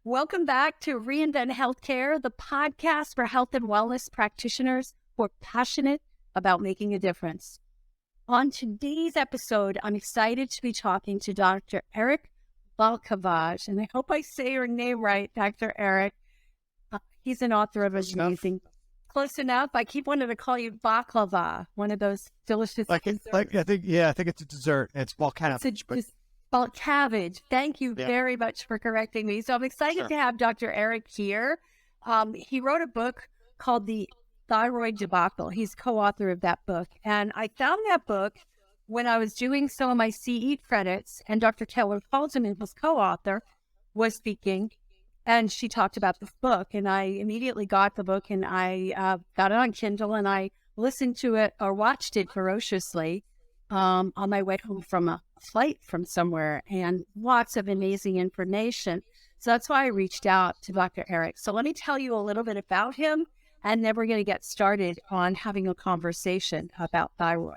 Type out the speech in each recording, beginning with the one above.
Welcome back to Reinvent Healthcare, the podcast for health and wellness practitioners who are passionate about making a difference. On today's episode, I'm excited to be talking to Dr. Eric Balkavaj, and I hope I say your name right, Dr. Eric. He's an author of amazing. Close enough. I keep wanting to call you baklava, one of those delicious. I think it's a dessert. It's Balkavaj. Balkavaj. Thank you very much for correcting me. So I'm excited to have Dr. Eric here. He wrote a book called The Thyroid Debacle. He's co-author of that book. And I found that book when I was doing some of my CE credits, and Dr. Taylor Haldeman, was co-author, was speaking, and she talked about this book. And I immediately got the book, and I got it on Kindle, and I listened to it or watched it ferociously on my way home from a flight from somewhere, and lots of amazing information. So that's why I reached out to Dr. Eric. So let me tell you a little bit about him, and then we're going to get started on having a conversation about thyroid.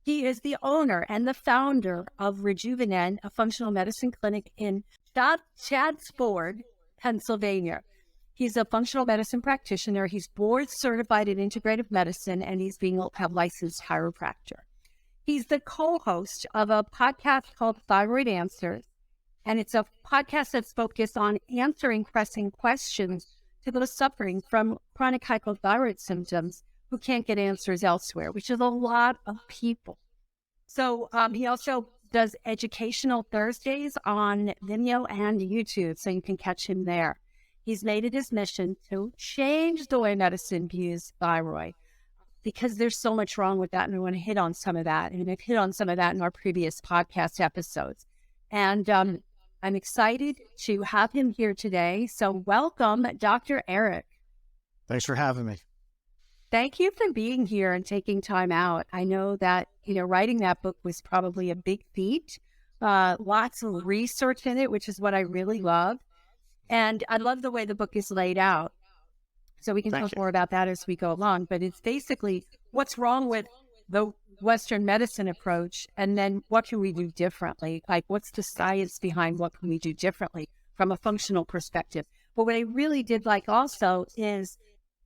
He is the owner and the founder of Rejuvenate, a functional medicine clinic in Chadford, Pennsylvania. He's a functional medicine practitioner. He's board certified in integrative medicine, and he's being a licensed chiropractor. He's the co-host of a podcast called Thyroid Answers, and it's a podcast that's focused on answering pressing questions to those suffering from chronic hypothyroid symptoms who can't get answers elsewhere, which is a lot of people. So he also does educational Thursdays on Vimeo and YouTube, so you can catch him there. He's made it his mission to change the way medicine views thyroid, because there's so much wrong with that, and I want to hit on some of that. And I've hit on some of that in our previous podcast episodes. And I'm excited to have him here today. So welcome, Dr. Eric. Thanks for having me. Thank you for being here and taking time out. I know that, writing that book was probably a big feat. Lots of research in it, which is what I really love. And I love the way the book is laid out. So we can talk more about that as we go along. But it's basically what's wrong with the Western medicine approach, and then what can we do differently? Like, what's the science behind what can we do differently from a functional perspective? But what I really did like also is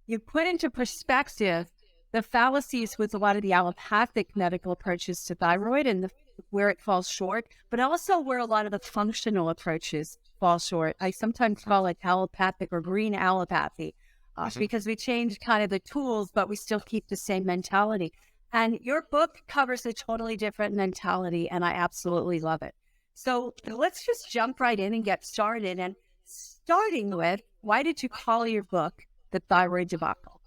you put into perspective the fallacies with a lot of the allopathic medical approaches to thyroid and where it falls short, but also where a lot of the functional approaches fall short. I sometimes call it allopathic or green allopathy. Because we change kind of the tools, but we still keep the same mentality. And your book covers a totally different mentality, and I absolutely love it. So let's just jump right in and get started. And starting with, why did you call your book The Thyroid Debacle?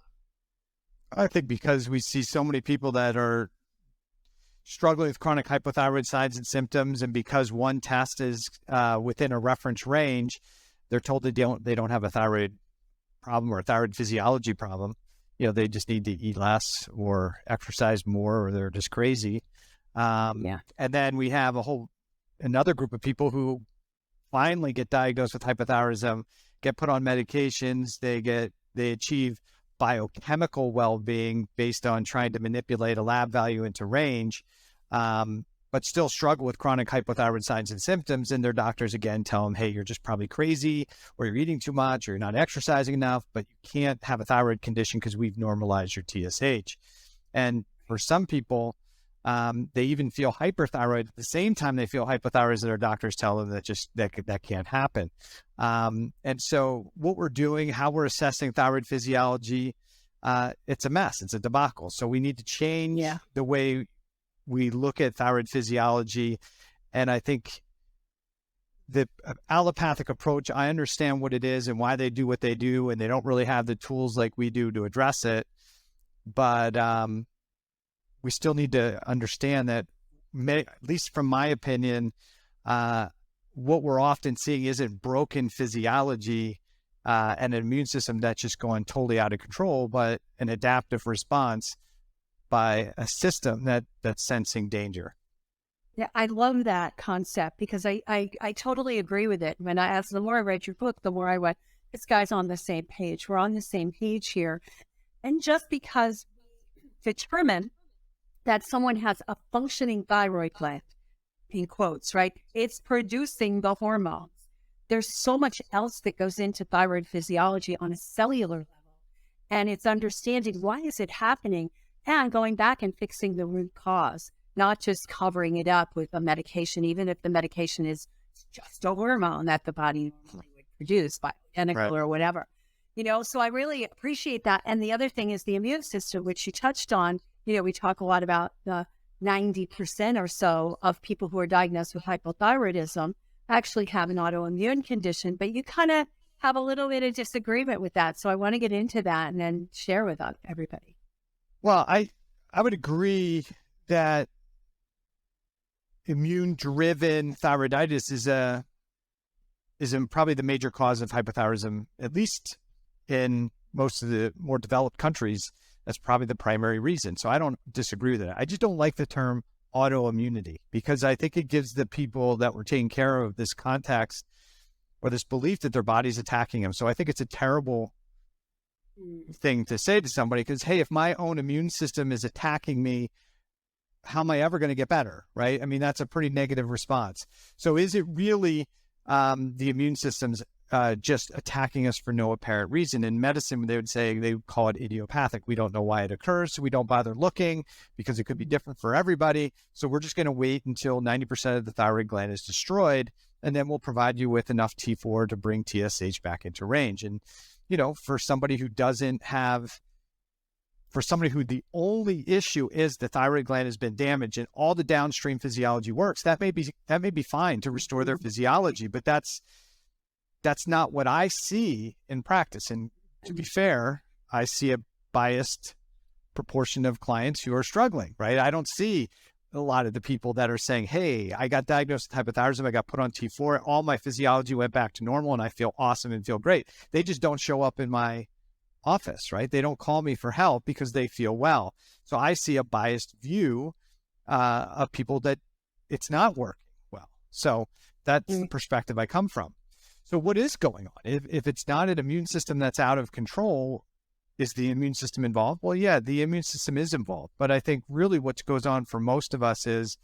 I think because we see so many people that are struggling with chronic hypothyroid signs and symptoms, and because one test is within a reference range, they're told they don't have a thyroid problem or a thyroid physiology problem. They just need to eat less or exercise more, or they're just crazy. And then we have another group of people who finally get diagnosed with hypothyroidism, get put on medications, they achieve biochemical well-being based on trying to manipulate a lab value into range, but still struggle with chronic hypothyroid signs and symptoms. And their doctors again tell them, hey, you're just probably crazy, or you're eating too much, or you're not exercising enough, but you can't have a thyroid condition because we've normalized your TSH. And for some people, they even feel hyperthyroid at the same time they feel hypothyroid, that their doctors tell them that can't happen. And so what we're doing, how we're assessing thyroid physiology, it's a mess. It's a debacle. So we need to change the way we look at thyroid physiology. And I think the allopathic approach, I understand what it is and why they do what they do, and they don't really have the tools like we do to address it. But we still need to understand that, at least from my opinion, what we're often seeing isn't broken physiology and an immune system that's just going totally out of control, but an adaptive response by a system that's sensing danger. Yeah, I love that concept, because I totally agree with it. As the more I read your book, the more I went, this guy's on the same page. We're on the same page here. And just because determine that someone has a functioning thyroid gland, in quotes, right? It's producing the hormones. there's so much else that goes into thyroid physiology on a cellular level. And it's understanding why is it happening and going back and fixing the root cause, not just covering it up with a medication, even if the medication is just a hormone that the body normally would produce, bioidentical or whatever. So I really appreciate that. And the other thing is the immune system, which you touched on. We talk a lot about the 90% or so of people who are diagnosed with hypothyroidism actually have an autoimmune condition, but you kind of have a little bit of disagreement with that. So I want to get into that and then share with everybody. Well, I would agree that immune-driven thyroiditis is probably the major cause of hypothyroidism, at least in most of the more developed countries. That's probably the primary reason. So I don't disagree with that. I just don't like the term autoimmunity, because I think it gives the people that we're taking care of this context or this belief that their body's attacking them. So I think it's a terrible thing to say to somebody, because, hey, if my own immune system is attacking me, how am I ever going to get better, right? I mean, that's a pretty negative response. So is it really the immune system's just attacking us for no apparent reason? In medicine, they would call it idiopathic. We don't know why it occurs, so we don't bother looking because it could be different for everybody. So we're just going to wait until 90% of the thyroid gland is destroyed, and then we'll provide you with enough T4 to bring TSH back into range. And, for somebody who the only issue is the thyroid gland has been damaged and all the downstream physiology works, that may be fine to restore their physiology, but that's not what I see in practice. And to be fair, I see a biased proportion of clients who are struggling, right? I don't see a lot of the people that are saying, hey, I got diagnosed with hypothyroidism, I got put on T4, all my physiology went back to normal and I feel awesome and feel great. They just don't show up in my office, right? They don't call me for help because they feel well. So I see a biased view of people that it's not working well. So that's the perspective I come from. So what is going on? If it's not an immune system that's out of control, is the immune system involved? Well, yeah, the immune system is involved. But I think really what goes on for most of us is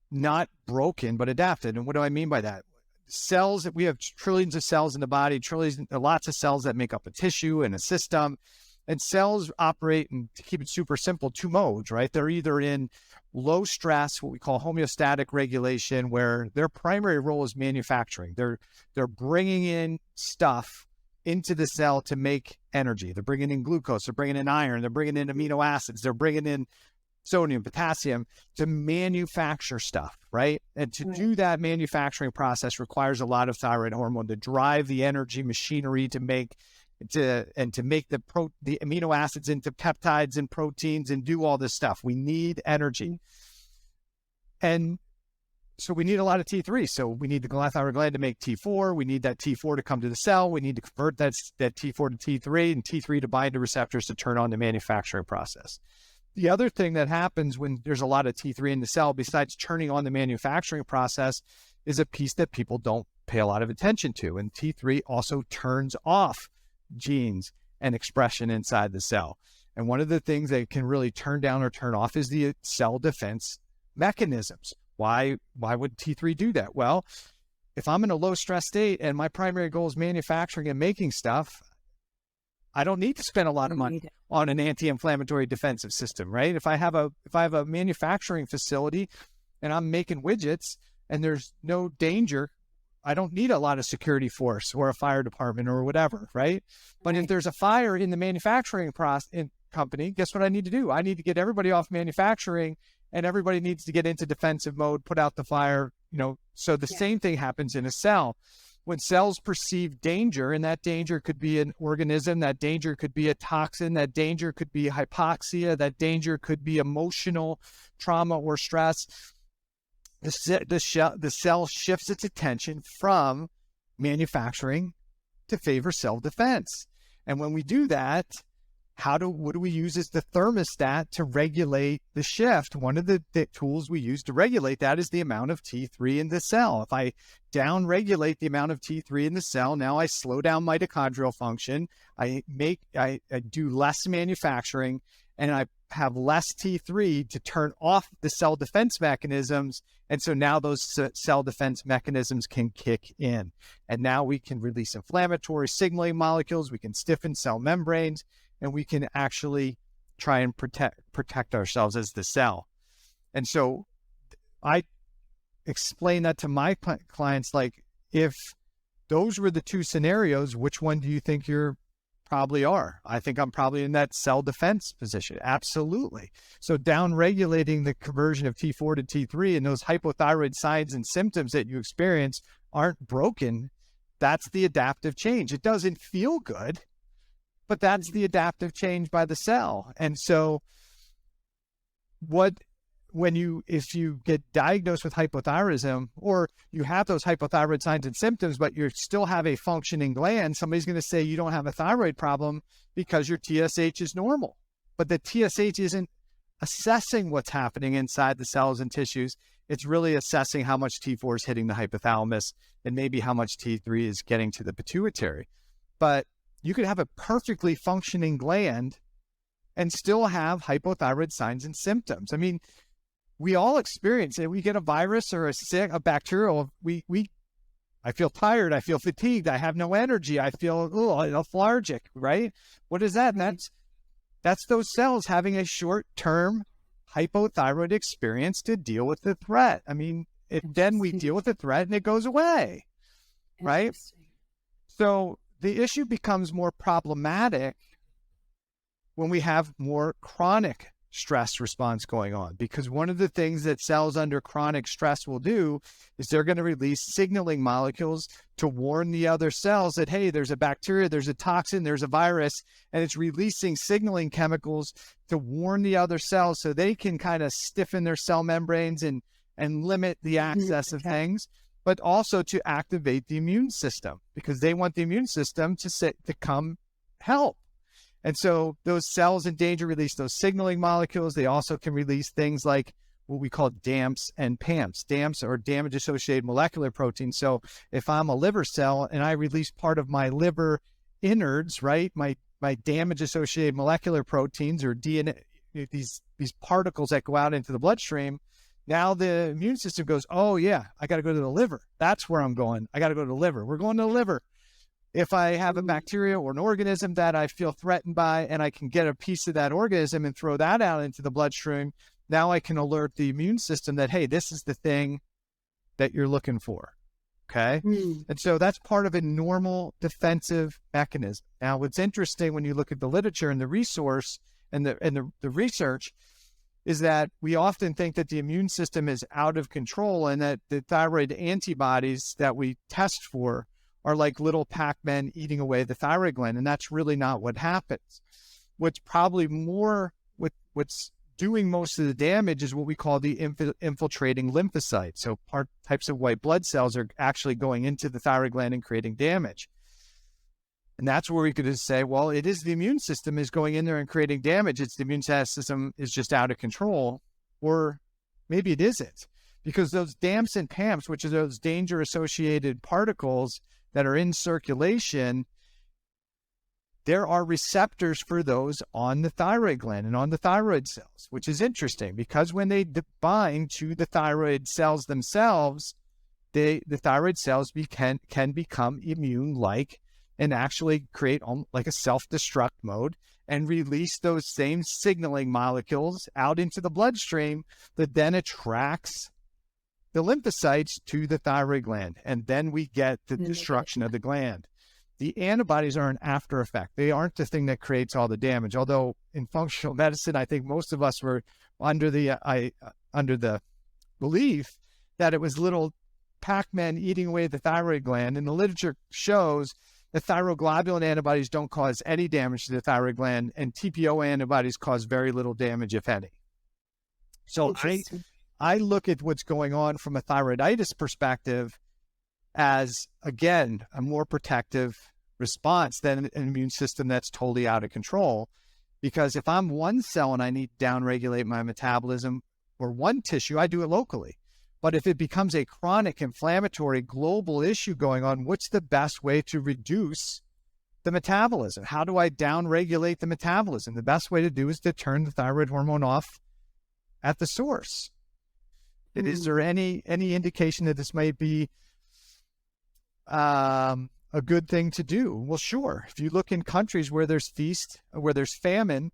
not broken, but adapted. And what do I mean by that? Cells, we have trillions of cells in the body, lots of cells that make up a tissue and a system. And cells operate, and to keep it super simple, two modes, right? They're either in low stress, what we call homeostatic regulation, where their primary role is manufacturing. They're bringing in stuff into the cell to make energy. They're bringing in glucose, they're bringing in iron, they're bringing in amino acids, they're bringing in sodium, potassium to manufacture stuff, right? And to do that manufacturing process requires a lot of thyroid hormone to drive the energy machinery to make the amino acids into peptides and proteins and do all this stuff. We need energy. And so we need a lot of T3. So we need the thyroid gland to make T4. We need that T4 to come to the cell. We need to convert that T4 to T3 and T3 to bind to receptors to turn on the manufacturing process. The other thing that happens when there's a lot of T3 in the cell, besides turning on the manufacturing process, is a piece that people don't pay a lot of attention to. And T3 also turns off genes and expression inside the cell. And one of the things that can really turn down or turn off is the cell defense mechanisms. Why would T3 do that? Well, if I'm in a low stress state and my primary goal is manufacturing and making stuff, I don't need to spend a lot of money on an anti-inflammatory defensive system, right? If I have a manufacturing facility and I'm making widgets and there's no danger, I don't need a lot of security force or a fire department or whatever, right? But if there's a fire in the manufacturing company, guess what I need to do? I need to get everybody off manufacturing, and everybody needs to get into defensive mode, put out the fire, So the same thing happens in a cell. When cells perceive danger, and that danger could be an organism, that danger could be a toxin, that danger could be hypoxia, that danger could be emotional trauma or stress, the cell shifts its attention from manufacturing to favor self-defense. And when we do that, what do we use as the thermostat to regulate the shift? One of the tools we use to regulate that is the amount of T3 in the cell. If I down-regulate the amount of T3 in the cell, now I slow down mitochondrial function, I do less manufacturing, and I have less T3 to turn off the cell defense mechanisms. And so now those cell defense mechanisms can kick in. And now we can release inflammatory signaling molecules, we can stiffen cell membranes, and we can actually try and protect ourselves as the cell. And so I explain that to my clients, like, if those were the two scenarios, which one do you think you're probably are? I think I'm probably in that cell defense position. Absolutely. So down-regulating the conversion of T4 to T3 and those hypothyroid signs and symptoms that you experience aren't broken. That's the adaptive change. It doesn't feel good, but that's the adaptive change by the cell. And so if you get diagnosed with hypothyroidism, or you have those hypothyroid signs and symptoms, but you still have a functioning gland, somebody's going to say you don't have a thyroid problem because your TSH is normal. But the TSH isn't assessing what's happening inside the cells and tissues. It's really assessing how much T4 is hitting the hypothalamus and maybe how much T3 is getting to the pituitary. But you could have a perfectly functioning gland and still have hypothyroid signs and symptoms. I mean, we all experience it. We get a virus or a bacterial. I feel tired. I feel fatigued. I have no energy. I feel lethargic, right? What is that? And that's those cells having a short-term hypothyroid experience to deal with the threat. I mean, then we deal with the threat and it goes away, right? So the issue becomes more problematic when we have more chronic stress response going on, because one of the things that cells under chronic stress will do is they're going to release signaling molecules to warn the other cells that, hey, there's a bacteria, there's a toxin, there's a virus, and it's releasing signaling chemicals to warn the other cells so they can kind of stiffen their cell membranes and limit the access of things, but also to activate the immune system, because they want the immune system to come help. And so those cells in danger release those signaling molecules. They also can release things like what we call DAMPs and PAMPs. DAMPs are damage-associated molecular proteins. So if I'm a liver cell and I release part of my liver innards, right, my damage-associated molecular proteins, or DNA, these particles that go out into the bloodstream, now the immune system goes, oh yeah, I got to go to the liver. That's where I'm going. I got to go to the liver. We're going to the liver. If I have a bacteria or an organism that I feel threatened by, and I can get a piece of that organism and throw that out into the bloodstream, now I can alert the immune system that, hey, this is the thing that you're looking for. Okay. And so that's part of a normal defensive mechanism. Now, what's interesting when you look at the literature and the resource and the research is that we often think that the immune system is out of control, and that the thyroid antibodies that we test for are like little Pac-Men eating away the thyroid gland. And that's really not what happens. What's probably what's doing most of the damage is what we call the infiltrating lymphocytes. So types of white blood cells are actually going into the thyroid gland and creating damage. And that's where we could just say, well, it is the immune system is going in there and creating damage. It's the immune system is just out of control. Or maybe it isn't, because those DAMPs and PAMPs, which are those danger-associated particles that are in circulation, there are receptors for those on the thyroid gland and on the thyroid cells, which is interesting, because when they bind to the thyroid cells themselves, the thyroid cells can become immune-like and actually create like a self-destruct mode and release those same signaling molecules out into the bloodstream that then attracts the lymphocytes to the thyroid gland, and then we get the destruction of the gland. The antibodies are an after effect. They aren't the thing that creates all the damage. Although in functional medicine, I think most of us were under the belief that it was little Pac-Men eating away the thyroid gland. And the literature shows that thyroglobulin antibodies don't cause any damage to the thyroid gland, and TPO antibodies cause very little damage, if any. So I look at what's going on from a thyroiditis perspective as, again, a more protective response than an immune system that's totally out of control. Because if I'm one cell and I need to downregulate my metabolism, or one tissue, I do it locally. But if it becomes a chronic inflammatory global issue going on, what's the best way to reduce the metabolism. How do I downregulate the metabolism? The best way to do is to turn the thyroid hormone off at the source. Is there any indication that this may be a good thing to do? Well, sure. If you look in countries where there's feast, where there's famine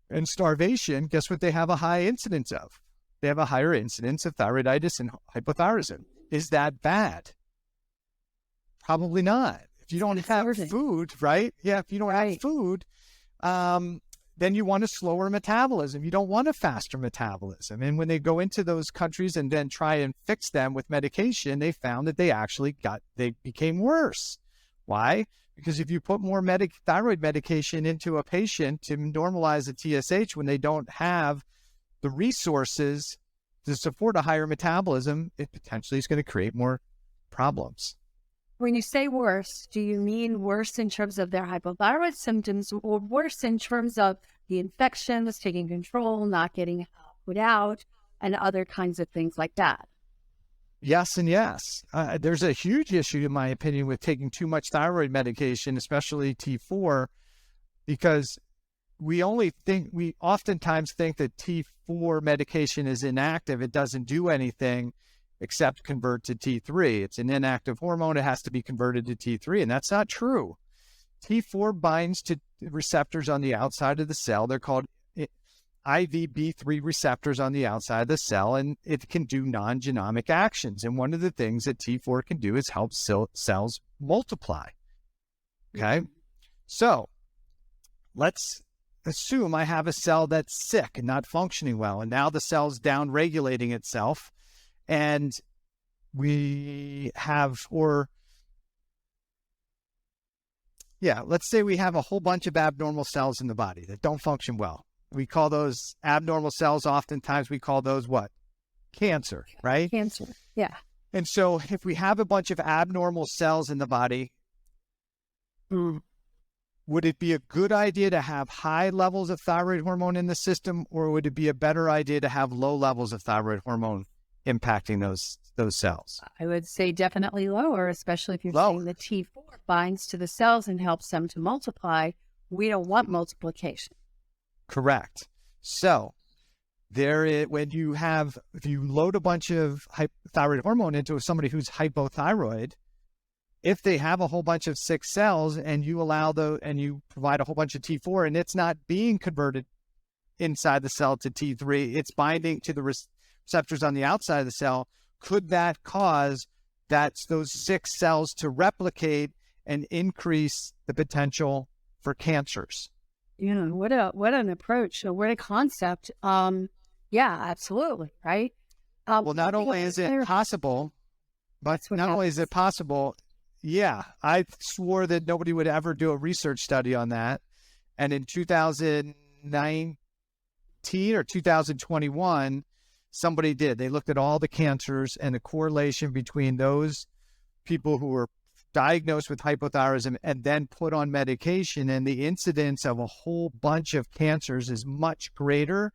and starvation, guess what they have a high incidence of? They have a higher incidence of thyroiditis and hypothyroidism. Is that bad? Probably not. If you don't have food, right? Yeah, if you don't have food, then you want a slower metabolism. You don't want a faster metabolism. And when they go into those countries and then try and fix them with medication, they found that they became worse. Why? Because if you put more thyroid medication into a patient to normalize the TSH when they don't have the resources to support a higher metabolism, it potentially is going to create more problems. When you say worse, do you mean worse in terms of their hypothyroid symptoms, or worse in terms of the infections taking control, not getting put out, and other kinds of things like that? Yes and yes. There's a huge issue, in my opinion, with taking too much thyroid medication, especially T4, because we oftentimes think that T4 medication is inactive. It doesn't do anything except convert to T3. It's an inactive hormone. It has to be converted to T3, and that's not true. T4 binds to receptors on the outside of the cell. They're called IVB3 receptors on the outside of the cell, and it can do non-genomic actions. And one of the things that T4 can do is help cells multiply. Okay? So let's assume I have a cell that's sick and not functioning well, and now the cell's down-regulating itself, and let's say we have a whole bunch of abnormal cells in the body that don't function well. We call those abnormal cells, oftentimes we call those what? Cancer, right? Cancer, yeah. And so if we have a bunch of abnormal cells in the body, would it be a good idea to have high levels of thyroid hormone in the system, or would it be a better idea to have low levels of thyroid hormone impacting those cells? I would say definitely lower, especially if you're saying the T4 binds to the cells and helps them to multiply. We don't want multiplication. Correct. So if you load a bunch of thyroid hormone into somebody who's hypothyroid, if they have a whole bunch of sick cells and you you provide a whole bunch of T4 and it's not being converted inside the cell to T3, it's binding to the receptors on the outside of the cell, could that cause those sick cells to replicate and increase the potential for cancers? Yeah, what an approach, what a concept. Yeah, absolutely, right? Well, not only is it possible, yeah, I swore that nobody would ever do a research study on that. And in 2019 or 2021, somebody did. They looked at all the cancers and the correlation between those people who were diagnosed with hypothyroidism and then put on medication, and the incidence of a whole bunch of cancers is much greater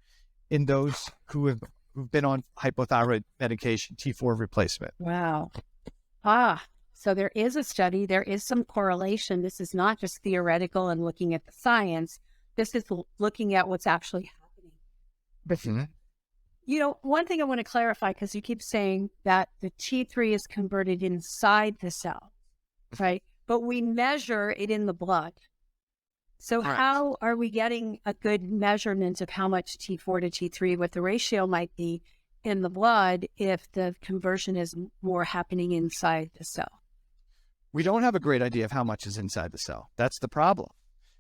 in those who've been on hypothyroid medication, T4 replacement. Wow. So there is a study, there is some correlation. This is not just theoretical and looking at the science. This is looking at what's actually happening. Mm-hmm. One thing I want to clarify, because you keep saying that the T3 is converted inside the cell, right? But we measure it in the blood. So how are we getting a good measurement of how much T4 to T3, what the ratio might be in the blood if the conversion is more happening inside the cell? We don't have a great idea of how much is inside the cell. That's the problem.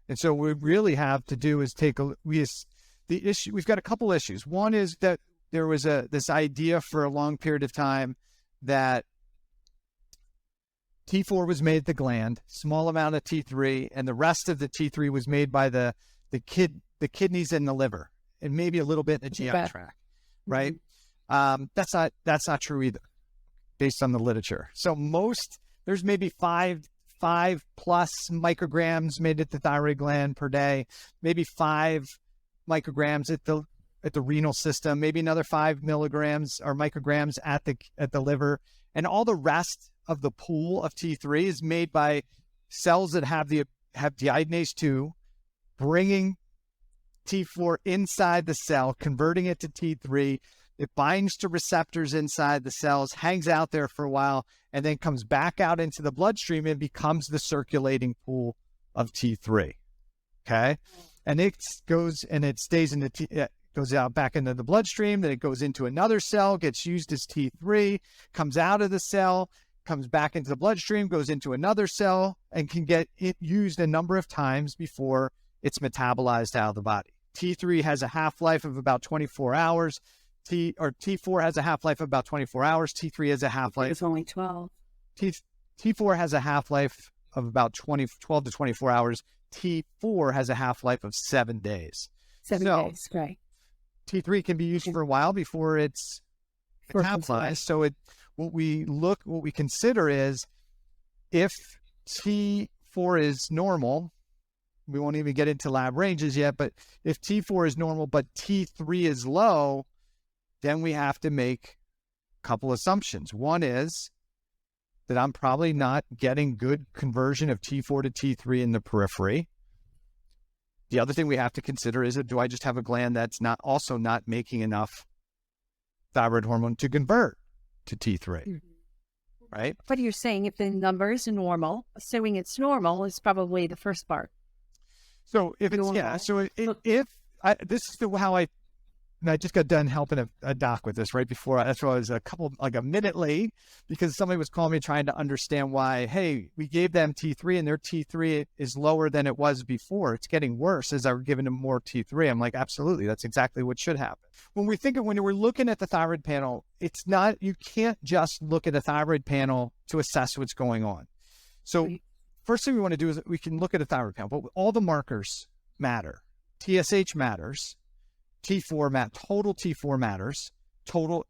And so what we really have to do is we've got a couple issues. One is that there was this idea for a long period of time that T4 was made at the gland, small amount of T3, and the rest of the T3 was made by the kidneys and the liver, and maybe a little bit in the GI tract, right? Mm-hmm. That's not true either, based on the literature. So there's maybe five plus micrograms made at the thyroid gland per day, maybe 5 micrograms at the renal system, maybe another 5 milligrams or micrograms at the liver, and all the rest of the pool of T3 is made by cells that have the have deiodinase 2 bringing T4 inside the cell, converting it to T3. It binds to receptors inside the cells, hangs out there for a while, and then comes back out into the bloodstream and becomes the circulating pool of T3. Okay. And it goes and it stays in the goes out back into the bloodstream, then it goes into another cell, gets used as T3, comes out of the cell, comes back into the bloodstream, goes into another cell, and can get it used a number of times before it's metabolized out of the body. T3 has a half-life of about 24 hours. T4 has a half-life of about 24 hours. T3 has a half-life. It's only 12. T4 has a half-life of about 12 to 24 hours. T4 has a half-life of 7 days. 7 days, right. T3 can be used for a while before it's metabolized. So what we consider is if T4 is normal, we won't even get into lab ranges yet, but if T4 is normal, but T3 is low, then we have to make a couple assumptions. One is that I'm probably not getting good conversion of T4 to T3 in the periphery. The other thing we have to consider is, do I just have a gland that's also not making enough thyroid hormone to convert to T3, right? But you're saying if the number is normal, assuming it's normal is probably the first part. So if it's, normal. This is how I just got done helping a doc with this right before. That's why I was a minute late, because somebody was calling me trying to understand why, hey, we gave them T3 and their T3 is lower than it was before. It's getting worse as I'm giving them more T3. I'm like, absolutely. That's exactly what should happen. When we're looking at the thyroid panel, you can't just look at the thyroid panel to assess what's going on. So first thing we want to do is we can look at a thyroid panel, but all the markers matter. TSH matters. Total T4 matters, total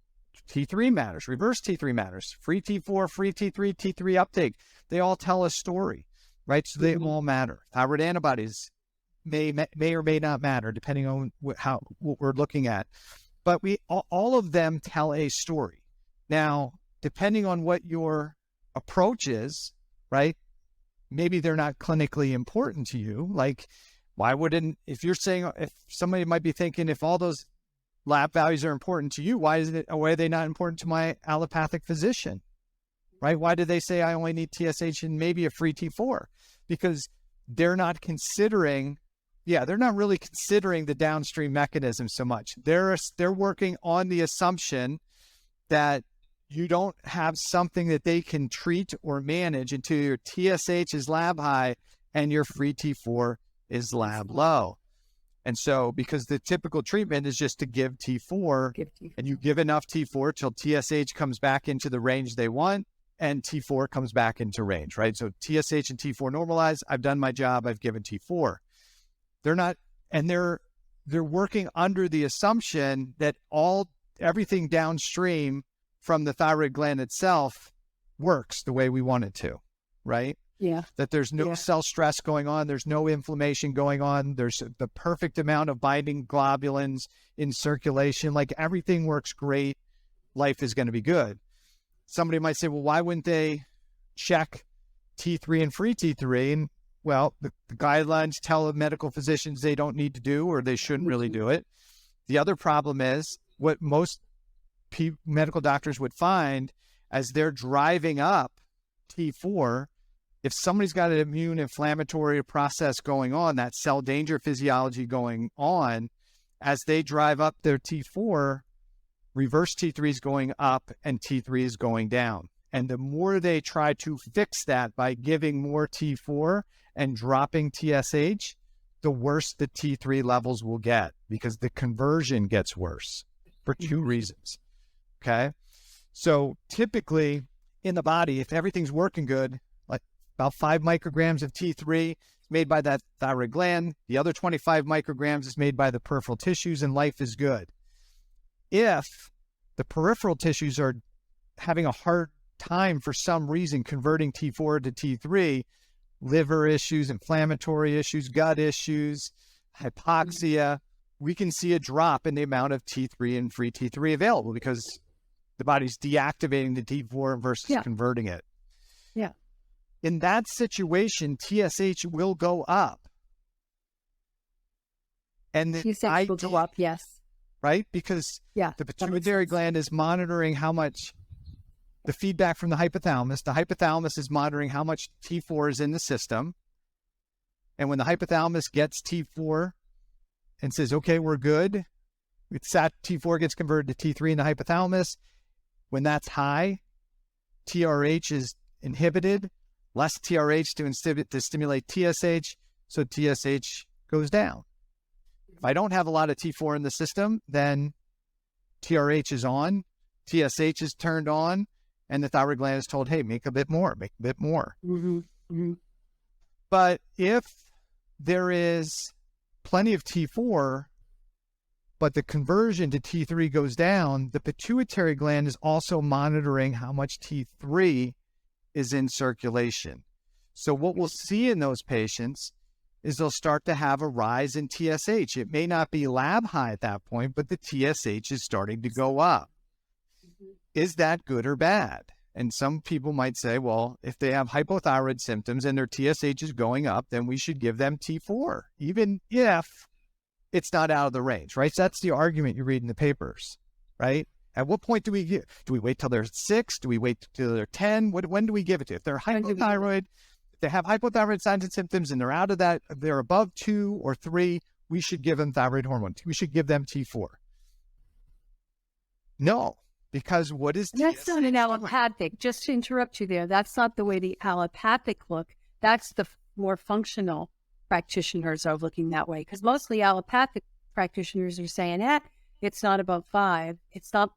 T3 matters, reverse T3 matters, free T4, free T3, T3 uptake. They all tell a story, right? So they all matter. Thyroid antibodies may or may not matter depending on what we're looking at, but all of them tell a story. Now, depending on what your approach is, right? Maybe they're not clinically important to you, like. Why wouldn't, if somebody might be thinking, if all those lab values are important to you, why are they not important to my allopathic physician, right? Why do they say I only need TSH and maybe a free T4? Because they're not really considering the downstream mechanism so much. They're working on the assumption that you don't have something that they can treat or manage until your TSH is lab high and your free T4 is lab low. And so because the typical treatment is just to give T4, and you give enough T4 till TSH comes back into the range they want and T4 comes back into range, right? So TSH and T4 normalize. I've done my job. I've given T4. They're working under the assumption that everything downstream from the thyroid gland itself works the way we want it to, right? Yeah. That there's no cell stress going on. There's no inflammation going on. There's the perfect amount of binding globulins in circulation. Like everything works great. Life is going to be good. Somebody might say, well, why wouldn't they check T3 and free T3? And well, the guidelines tell medical physicians they don't need to do, or they shouldn't really do it. The other problem is what most medical doctors would find as they're driving up T4. If somebody's got an immune inflammatory process going on, that cell danger physiology going on, as they drive up their T4, reverse T3 is going up and T3 is going down. And the more they try to fix that by giving more T4 and dropping TSH, the worse the T3 levels will get, because the conversion gets worse for two reasons. Okay. So typically in the body, if everything's working good, about 5 micrograms of T3 is made by that thyroid gland. The other 25 micrograms is made by the peripheral tissues, and life is good. If the peripheral tissues are having a hard time for some reason converting T4 to T3, liver issues, inflammatory issues, gut issues, hypoxia, we can see a drop in the amount of T3 and free T3 available because the body's deactivating the T4 versus converting it. Yeah. In that situation, TSH will go up. And the TSH will go up, yes. Right? Because the pituitary gland is monitoring how much the feedback from the hypothalamus. The hypothalamus is monitoring how much T4 is in the system. And when the hypothalamus gets T4 and says, okay, we're good, T4 gets converted to T3 in the hypothalamus. When that's high, TRH is inhibited, less TRH to stimulate TSH, so TSH goes down. If I don't have a lot of T4 in the system, then TRH is on, TSH is turned on, and the thyroid gland is told, hey, make a bit more, make a bit more. Mm-hmm. Mm-hmm. But if there is plenty of T4, but the conversion to T3 goes down, the pituitary gland is also monitoring how much T3 is in circulation. So what we'll see in those patients is they'll start to have a rise in TSH. It may not be lab high at that point, but the TSH is starting to go up. Mm-hmm. Is that good or bad? And some people might say, well, if they have hypothyroid symptoms and their TSH is going up, then we should give them T4, even if it's not out of the range, right? So that's the argument you read in the papers, right? At what point do we give? Do we wait till they're 6? Do we wait till they're 10? When do we give it to? If they're hypothyroid, if they have hypothyroid signs and symptoms and they're out of that, if they're above 2 or 3, we should give them thyroid hormone. We should give them T4. No, because what is That's not an allopathic. Just to interrupt you there, that's not the way the allopathic look. That's the more functional practitioners are looking that way, because mostly allopathic practitioners are saying, it's not above 5. It's not,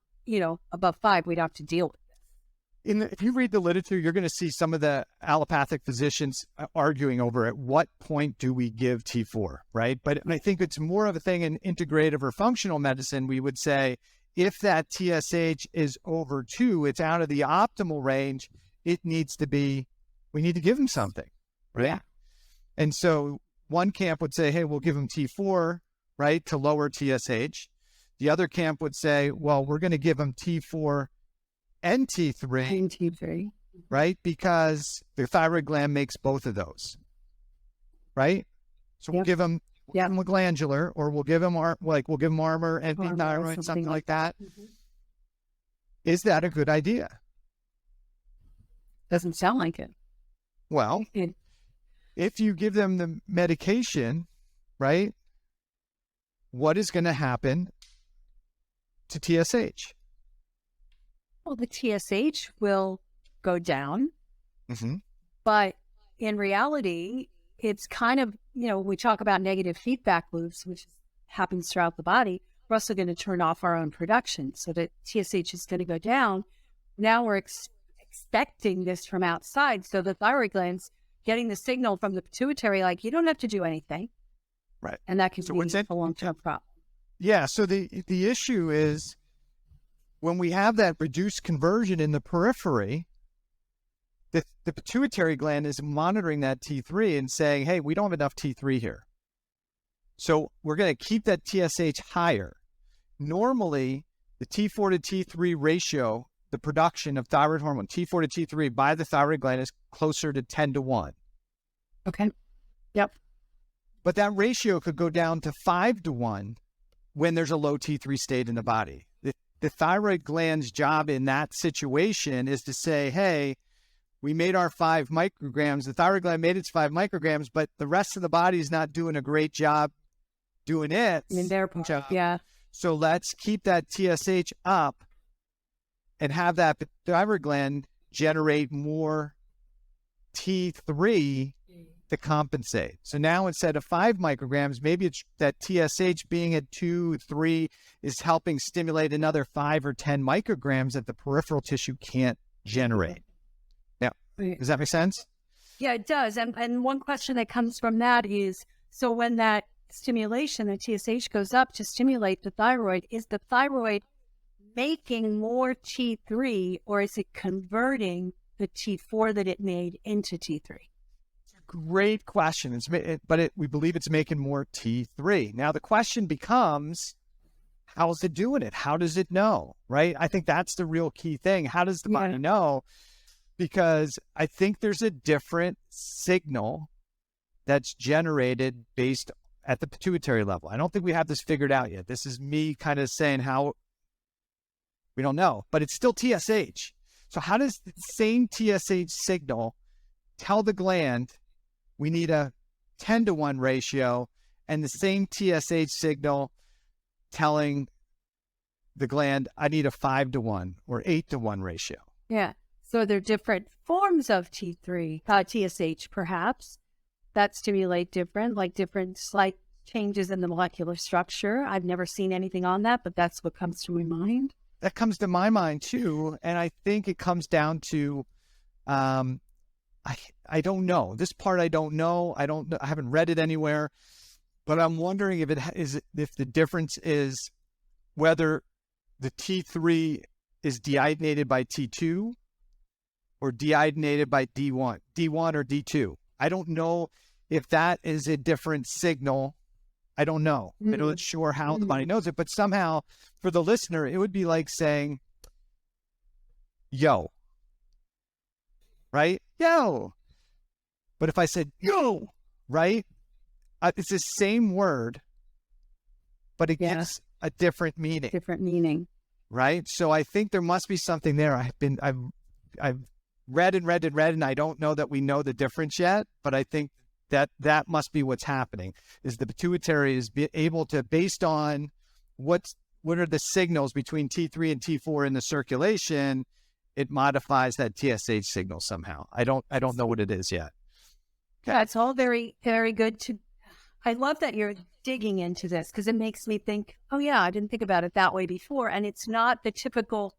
above 5. We'd have to deal with it. If you read the literature, you're going to see some of the allopathic physicians arguing over at what point do we give T4, right? But I think it's more of a thing in integrative or functional medicine. We would say if that TSH is over 2, it's out of the optimal range, we need to give them something, right? Yeah. And so one camp would say, hey, we'll give them T4, right, to lower TSH. The other camp would say, well, we're going to give them T4 and T3, right, because the thyroid gland makes both of those, right? So we'll give them a glandular, or we'll give them armor and thyroid, something like that. Mm-hmm. Is that a good idea? Doesn't sound like it. Well, if you give them the medication, right, what is going to happen to TSH? Well, the TSH will go down, mm-hmm. but in reality, it's kind of, we talk about negative feedback loops, which happens throughout the body. We're also going to turn off our own production, so that TSH is going to go down. Now we're expecting this from outside, so the thyroid gland's getting the signal from the pituitary, like, you don't have to do anything. Right. And that can be a long-term problem. Yeah. So the issue is when we have that reduced conversion in the periphery, the pituitary gland is monitoring that T3 and saying, hey, we don't have enough T3 here. So we're going to keep that TSH higher. Normally, the T4 to T3 ratio, the production of thyroid hormone, T4 to T3 by the thyroid gland, is closer to 10-1. Okay. Yep. But that ratio could go down to 5-1 when there's a low T3 state in the body. The thyroid gland's job in that situation is to say, hey, we made our 5 micrograms. The thyroid gland made its 5 micrograms, but the rest of the body is not doing a great job doing it. In their job. Yeah. So let's keep that TSH up and have that thyroid gland generate more T3 to compensate. So now instead of 5 micrograms, maybe it's that TSH being at 2, 3 is helping stimulate another 5 or 10 micrograms that the peripheral tissue can't generate. Now, does that make sense? Yeah, it does. And one question that comes from that is, so when that stimulation, the TSH goes up to stimulate the thyroid, is the thyroid making more T3, or is it converting the T4 that it made into T3? Great question. We believe it's making more T3. Now the question becomes, how is it doing it? How does it know? Right? I think that's the real key thing. How does the body know? because I think there's a different signal that's generated based at the pituitary level. I don't think we have this figured out yet. This is me kind of saying how we don't know, but it's still TSH. So how does the same TSH signal tell the gland we need a 10-to-1 ratio, and the same TSH signal telling the gland I need a 5-to-1 or 8-to-1 ratio? Yeah. So they're different forms of TSH, perhaps, that stimulate different slight changes in the molecular structure. I've never seen anything on that, but that's what comes to my mind. That comes to my mind too. And I think it comes down to, I don't know. This part I don't know. I haven't read it anywhere, but I'm wondering if the difference is whether the T3 is deiodinated by T2 or deiodinated by D1 or D2. I don't know if that is a different signal. I don't know. I'm not sure how the body knows it, but somehow for the listener, it would be like saying, yo, right? Yo. But if I said, yo, right? It's the same word, but it gives a different meaning. Different meaning. Right? So I think there must be something there. I've read and I don't know that we know the difference yet, but I think that must be what's happening, is the pituitary is able to, based on what are the signals between T3 and T4 in the circulation, it modifies that TSH signal somehow. I don't know what it is yet. Okay. That's all very, very good. I love that you're digging into this, because it makes me think, oh yeah, I didn't think about it that way before. And it's not the typical,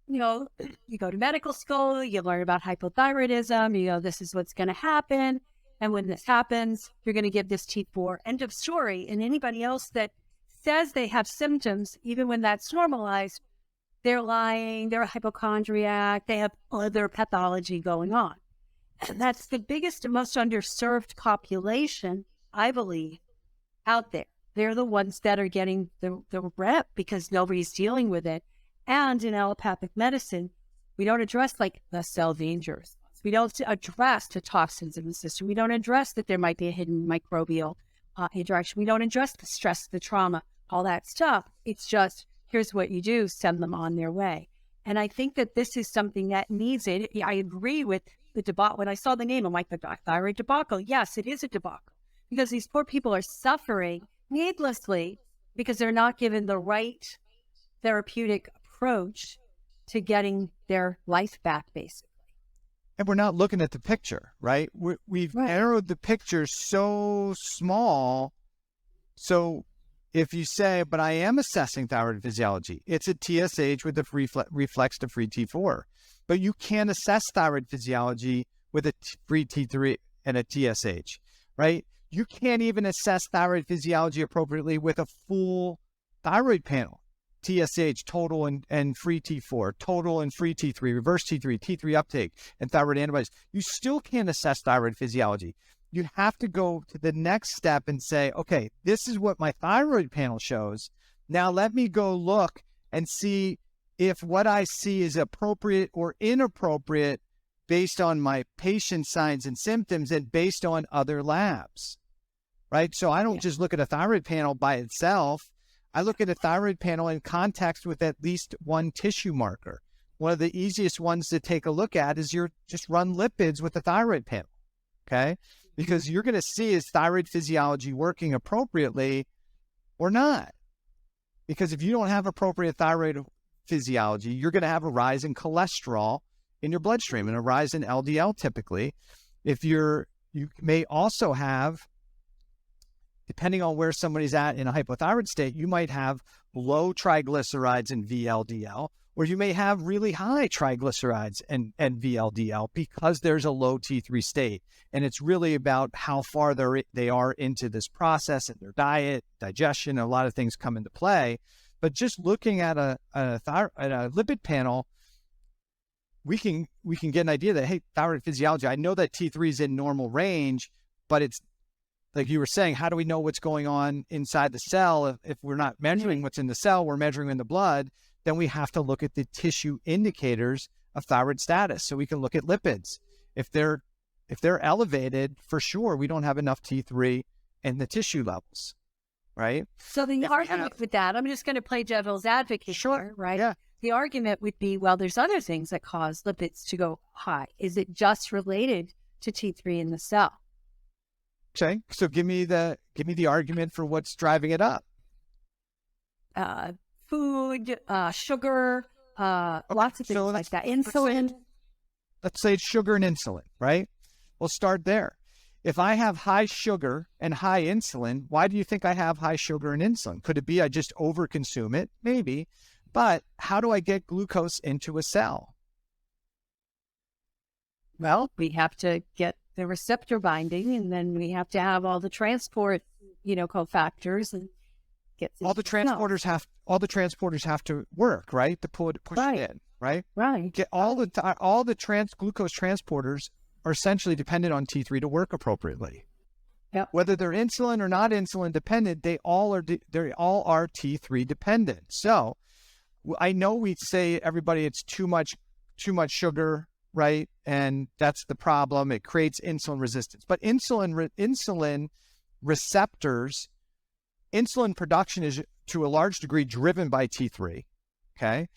you go to medical school, you learn about hypothyroidism, this is what's going to happen. And when this happens, you're going to give this T4, end of story. And anybody else that says they have symptoms, even when that's normalized, they're lying, they're a hypochondriac, they have other pathology going on. And that's the biggest and most underserved population, I believe, out there. They're the ones that are getting the rep because nobody's dealing with it. And in allopathic medicine, we don't address like the cell dangers. We don't address the toxins in the system. We don't address that there might be a hidden microbial interaction. We don't address the stress, the trauma, all that stuff. It's just, here's what you do, send them on their way. And I think that this is something that needs it. I agree with the debacle. When I saw the name, I'm like, the thyroid debacle. Yes, it is a debacle, because these poor people are suffering needlessly because they're not given the right therapeutic approach to getting their life back, basically. And we're not looking at the picture, right? We've narrowed the picture so small. So if you say, but I am assessing thyroid physiology, it's a TSH with a reflex to free T4. But you can't assess thyroid physiology with a free T3 and a TSH, right? You can't even assess thyroid physiology appropriately with a full thyroid panel. TSH, total and free T4, total and free T3, reverse T3, T3 uptake, and thyroid antibodies. You still can't assess thyroid physiology. You have to go to the next step and say, okay, this is what my thyroid panel shows. Now let me go look and see if what I see is appropriate or inappropriate based on my patient signs and symptoms and based on other labs, right? So I don't just look at a thyroid panel by itself. I look at a thyroid panel in context with at least one tissue marker. One of the easiest ones to take a look at is just run lipids with the thyroid panel, okay? Because you're going to see, is thyroid physiology working appropriately or not? Because if you don't have appropriate thyroid physiology, you're going to have a rise in cholesterol in your bloodstream and a rise in LDL typically. You may also have, depending on where somebody's at in a hypothyroid state, you might have low triglycerides and VLDL, or you may have really high triglycerides and VLDL because there's a low T3 state. And it's really about how far they are into this process and their diet, digestion, a lot of things come into play. But just looking at a lipid panel, we can get an idea that, hey, thyroid physiology, I know that T3 is in normal range, but it's, like you were saying, how do we know what's going on inside the cell? If we're not measuring what's in the cell, we're measuring in the blood, then we have to look at the tissue indicators of thyroid status. So we can look at lipids. If they're elevated, for sure, we don't have enough T3 in the tissue levels, right? So the argument with that, I'm just going to play devil's advocate here, right? Yeah. The argument would be, well, there's other things that cause lipids to go high. Is it just related to T3 in the cell? Okay, so give me the argument for what's driving it up. Food, sugar, lots of things like that. Insulin. Let's say it's sugar and insulin, right? We'll start there. If I have high sugar and high insulin, why do you think I have high sugar and insulin? Could it be I just overconsume it? Maybe. But how do I get glucose into a cell? Well, we have to get the receptor binding, and then we have to have all the transport, cofactors, and get all the transporters have to work, right? To push it in, right? Right. Get all the glucose transporters are essentially dependent on T3 to work appropriately. Yep. Whether they're insulin or not insulin dependent, they all are T3 dependent. So I know we say everybody it's too much sugar, right? And that's the problem. It creates insulin resistance. But insulin receptors, insulin production is to a large degree driven by T3. Okay.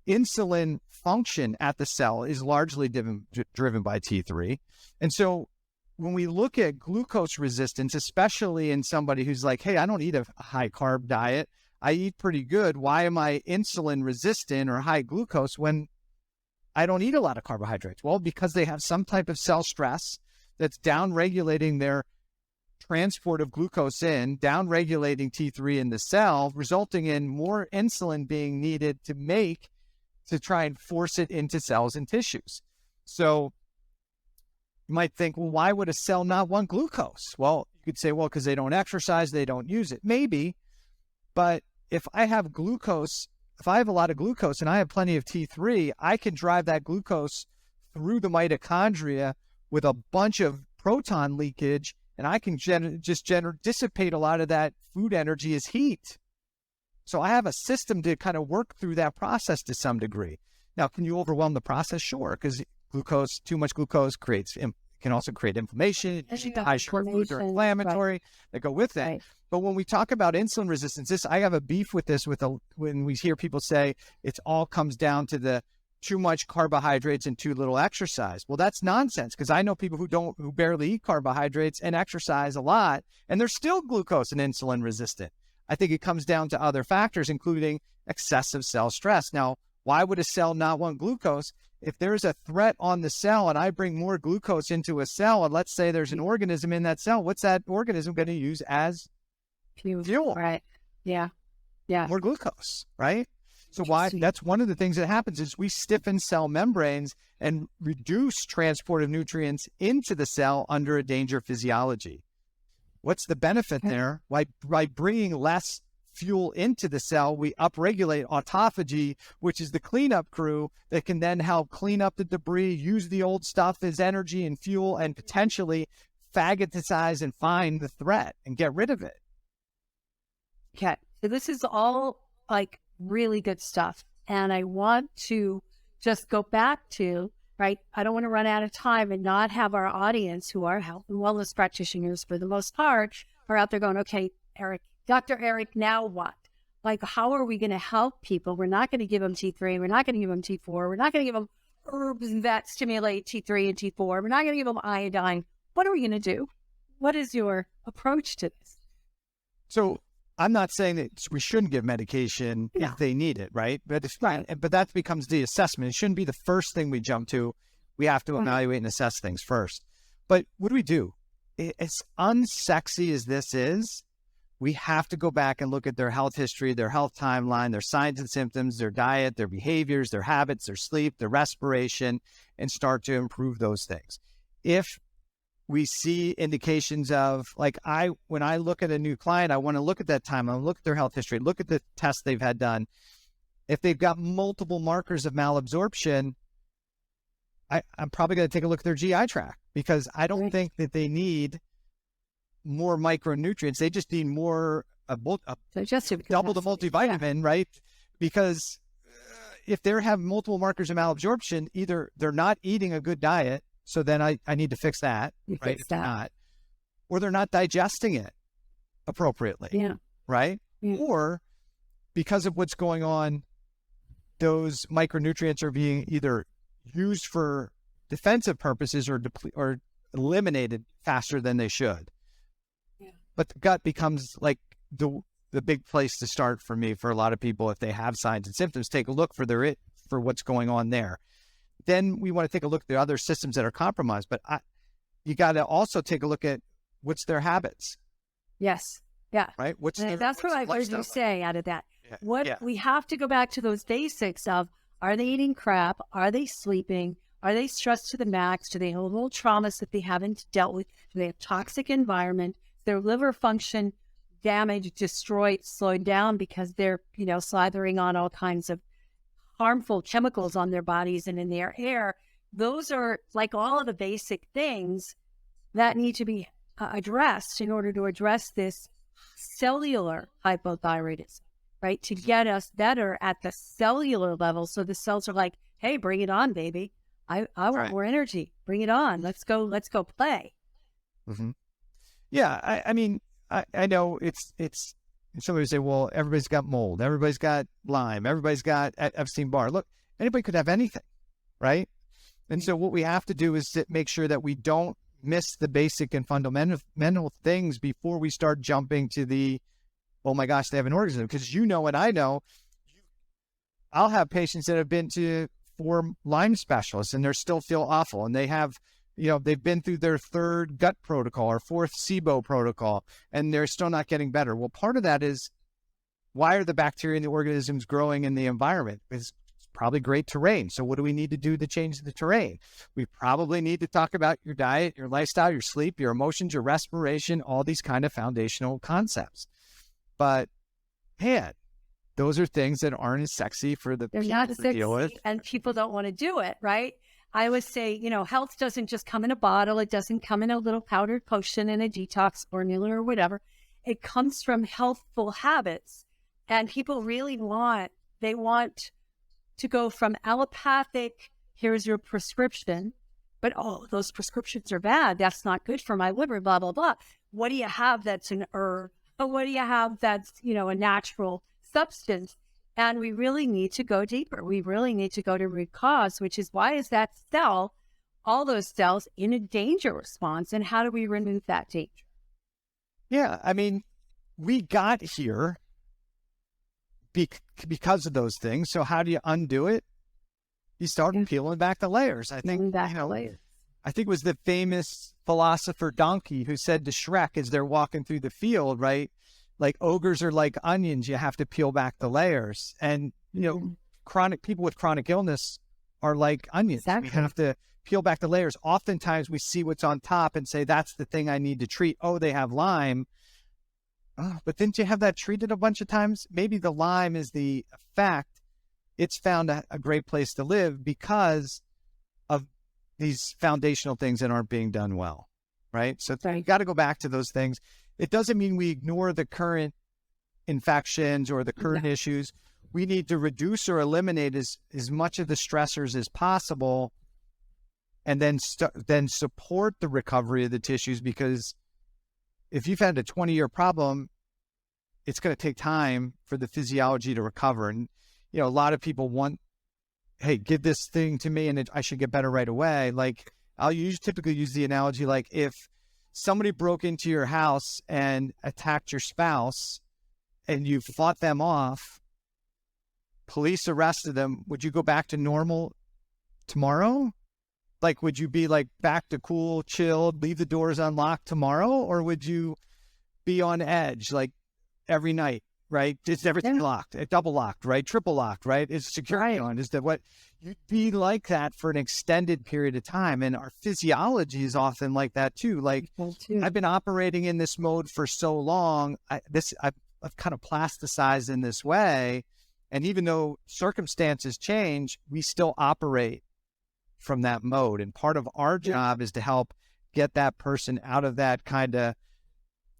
Insulin function at the cell is largely driven by T3. And so when we look at glucose resistance, especially in somebody who's like, hey, I don't eat a high carb diet, I eat pretty good. Why am I insulin resistant or high glucose when I don't eat a lot of carbohydrates? Well, because they have some type of cell stress that's down-regulating their transport of glucose in, down-regulating T3 in the cell, resulting in more insulin being needed to try and force it into cells and tissues. So you might think, well, why would a cell not want glucose? Well, you could say, well, because they don't exercise, they don't use it. Maybe, but if I have a lot of glucose and I have plenty of T3, I can drive that glucose through the mitochondria with a bunch of proton leakage, and I can dissipate a lot of that food energy as heat. So I have a system to kind of work through that process to some degree. Now, can you overwhelm the process? Sure, because too much glucose can also create inflammation. High sugar foods are inflammatory that go with that. Right. But when we talk about insulin resistance, I have a beef with this when we hear people say it all comes down to the too much carbohydrates and too little exercise. Well, that's nonsense, because I know people who barely eat carbohydrates and exercise a lot, and they're still glucose and insulin resistant. I think it comes down to other factors, including excessive cell stress. Now, why would a cell not want glucose? If there's a threat on the cell and I bring more glucose into a cell, and let's say there's an organism in that cell, what's that organism going to use as fuel? Right. Yeah. Yeah. More glucose, right? So that's one of the things that happens is we stiffen cell membranes and reduce transport of nutrients into the cell under a danger physiology. What's the benefit there? By bringing less fuel into the cell, we upregulate autophagy, which is the cleanup crew that can then help clean up the debris, use the old stuff as energy and fuel, and potentially phagocytize and find the threat and get rid of it. Okay. So this is all like really good stuff. And I want to just go back to, right, I don't want to run out of time and not have our audience, who are health and wellness practitioners for the most part, are out there going, okay, Dr. Eric, now what? Like, how are we going to help people? We're not going to give them T3. We're not going to give them T4. We're not going to give them herbs that stimulate T3 and T4. We're not going to give them iodine. What are we going to do? What is your approach to this? So I'm not saying that we shouldn't give medication if they need it, right? But that becomes the assessment. It shouldn't be the first thing we jump to. We have to evaluate and assess things first. But what do? As unsexy as this is, we have to go back and look at their health history, their health timeline, their signs and symptoms, their diet, their behaviors, their habits, their sleep, their respiration, and start to improve those things. If we see indications of, when I look at a new client, I want to look at that time, I want to look at their health history, look at the tests they've had done. If they've got multiple markers of malabsorption, I'm probably going to take a look at their GI tract, because I don't think that they need more micronutrients. They just need more, double the multivitamin, right? Because if they have multiple markers of malabsorption, either they're not eating a good diet, so then I need to fix that, right? If they're not, or they're not digesting it appropriately, right? Yeah. Or because of what's going on, those micronutrients are being either used for defensive purposes or eliminated faster than they should. Yeah. But the gut becomes like the big place to start for me, for a lot of people. If they have signs and symptoms, take a look for what's going on there. Then we want to take a look at the other systems that are compromised. But you got to also take a look at what's their habits. Yes. Yeah. Right. That's what I heard you say out of that. Yeah. We have to go back to those basics of, are they eating crap? Are they sleeping? Are they stressed to the max? Do they have little traumas that they haven't dealt with? Do they have toxic environment? Their liver function damaged, destroyed, slowed down because they're, slathering on all kinds of harmful chemicals on their bodies and in their hair. Those are like all of the basic things that need to be addressed in order to address this cellular hypothyroidism, right? To get us better at the cellular level. So the cells are like, hey, bring it on, baby. I want more energy. Bring it on. Let's go play. Mm-hmm. Yeah. I mean, I know it's somebody say, well, everybody's got mold, everybody's got Lyme, everybody's got Epstein-Barr. Look, anybody could have anything, right? And so what we have to do is to make sure that we don't miss the basic and fundamental things before we start jumping to the, oh my gosh, they have an organism. Because and I know, I'll have patients that have been to 4 Lyme specialists and they still feel awful, and they have, they've been through their 3rd gut protocol or 4th SIBO protocol, and they're still not getting better. Well, part of that is, why are the bacteria and the organisms growing in the environment? It's probably great terrain. So what do we need to do to change the terrain? We probably need to talk about your diet, your lifestyle, your sleep, your emotions, your respiration, all these kind of foundational concepts. But man, those are things that aren't as sexy for the people to deal with. And people don't want to do it, right? I always say, health doesn't just come in a bottle. It doesn't come in a little powdered potion in a detox formula or whatever. It comes from healthful habits. And people really want to go from allopathic, here's your prescription, but those prescriptions are bad. That's not good for my liver, blah, blah, blah. What do you have that's an herb? What do you have that's, a natural substance? And we really need to go deeper. We really need to go to root cause, which is, why is that cell, all those cells, in a danger response? And how do we remove that danger? Yeah, I mean, we got here because of those things. So how do you undo it? You start peeling back the layers. I think, I think it was the famous philosopher Donkey who said to Shrek as they're walking through the field, right? Like, ogres are like onions. You have to peel back the layers. And, people with chronic illness are like onions. Exactly. We have to peel back the layers. Oftentimes we see what's on top and say, that's the thing I need to treat. Oh, they have Lyme. Oh, but didn't you have that treated a bunch of times? Maybe the Lyme is the effect. It's found a great place to live because of these foundational things that aren't being done well, right? So you got to go back to those things. It doesn't mean we ignore the current infections or the current issues. We need to reduce or eliminate as much of the stressors as possible, and then support the recovery of the tissues, because if you've had a 20-year problem, it's going to take time for the physiology to recover. And, a lot of people want, hey, give this thing to me and I should get better right away. Like, I'll typically use the analogy, like, if somebody broke into your house and attacked your spouse and you fought them off, police arrested them, would you go back to normal tomorrow? Like, would you be like back to cool, chilled, leave the doors unlocked tomorrow? Or would you be on edge like every night, right? Is everything locked, double locked, right? Triple locked, right? Is security on? Is that what you'd be like that for an extended period of time? And our physiology is often like that too. Like, I've been operating in this mode for so long. I've kind of plasticized in this way. And even though circumstances change, we still operate from that mode. And part of our job is to help get that person out of that kind of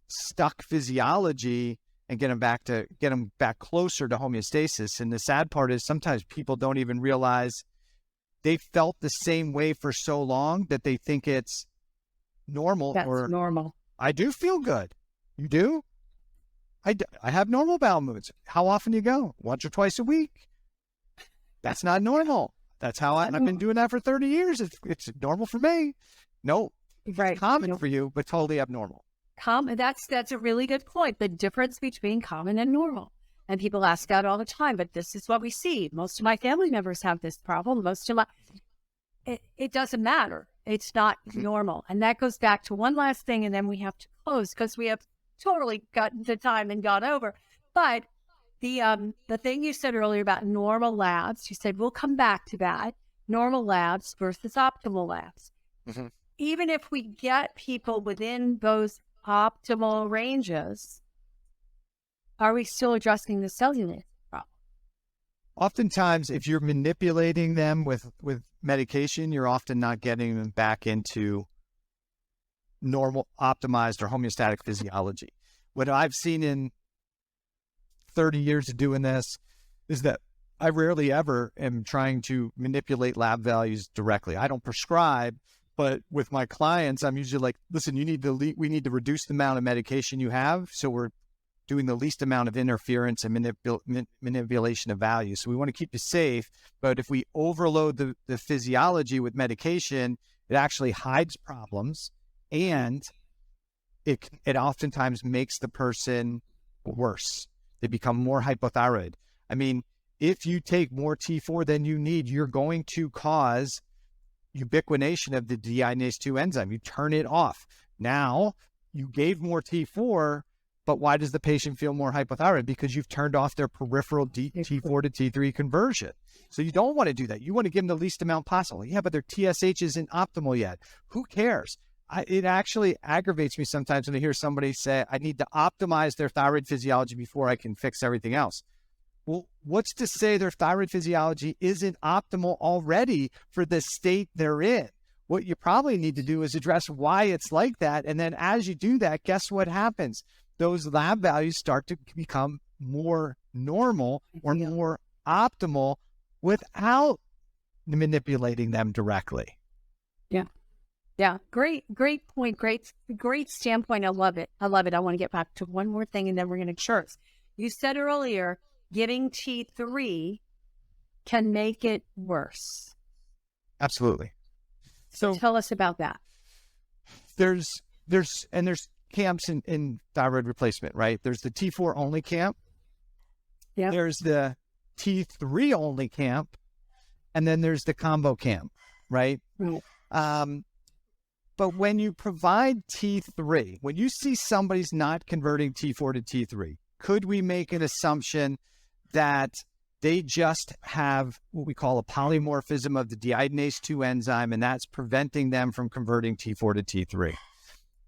stuck physiology and get them back closer to homeostasis. And the sad part is sometimes people don't even realize they felt the same way for so long that they think it's normal. That's or normal. I do feel good. You do? I have normal bowel movements. How often do you go? Once or twice a week. That's not normal. That's how I've been doing that for 30 years. It's normal for me. No, Right. it's common for you, but totally abnormal. That's a really good point. The difference between common and normal. And people ask that all the time, but this is what we see. Most of my family members have this problem. It doesn't matter. It's not normal. And that goes back to one last thing, and then we have to close because we have totally gotten to time and gone over. But the thing you said earlier about normal labs, you said we'll come back to that. Normal labs versus optimal labs. Mm-hmm. Even if we get people within those optimal ranges, are we still addressing the cellular problem? Oftentimes, if you're manipulating them with medication, you're often not getting them back into normal, optimized, or homeostatic physiology. What I've seen in 30 years of doing this is that I rarely ever am trying to manipulate lab values directly. I don't prescribe, but with my clients, I'm usually like, listen, we need to reduce the amount of medication you have. So we're doing the least amount of interference and manipulation of value. So we want to keep you safe. But if we overload the physiology with medication, it actually hides problems, and it oftentimes makes the person worse. They become more hypothyroid. I mean, if you take more T4 than you need, you're going to cause ubiquination of the deiodinase 2 enzyme. You turn it off. Now, you gave more T4, but why does the patient feel more hypothyroid? Because you've turned off their peripheral T4 to T3 conversion. So you don't want to do that. You want to give them the least amount possible. Yeah, but their TSH isn't optimal yet. Who cares? It actually aggravates me sometimes when I hear somebody say, I need to optimize their thyroid physiology before I can fix everything else. Well, what's to say their thyroid physiology isn't optimal already for the state they're in? What you probably need to do is address why it's like that. And then as you do that, guess what happens? Those lab values start to become more normal or more optimal without manipulating them directly. Yeah. Yeah. Great point. Great standpoint. I love it. I want to get back to one more thing and then we're going to close. You said earlier, giving T3 can make it worse. Absolutely. So tell us about that. There's camps in thyroid replacement, right? There's the T4 only camp. Yeah. There's the T3 only camp, and then there's the combo camp, right? Right. But when you provide T3, when you see somebody's not converting T4 to T3, could we make an assumption that they just have what we call a polymorphism of the deiodinase 2 enzyme, and that's preventing them from converting T4 to T3?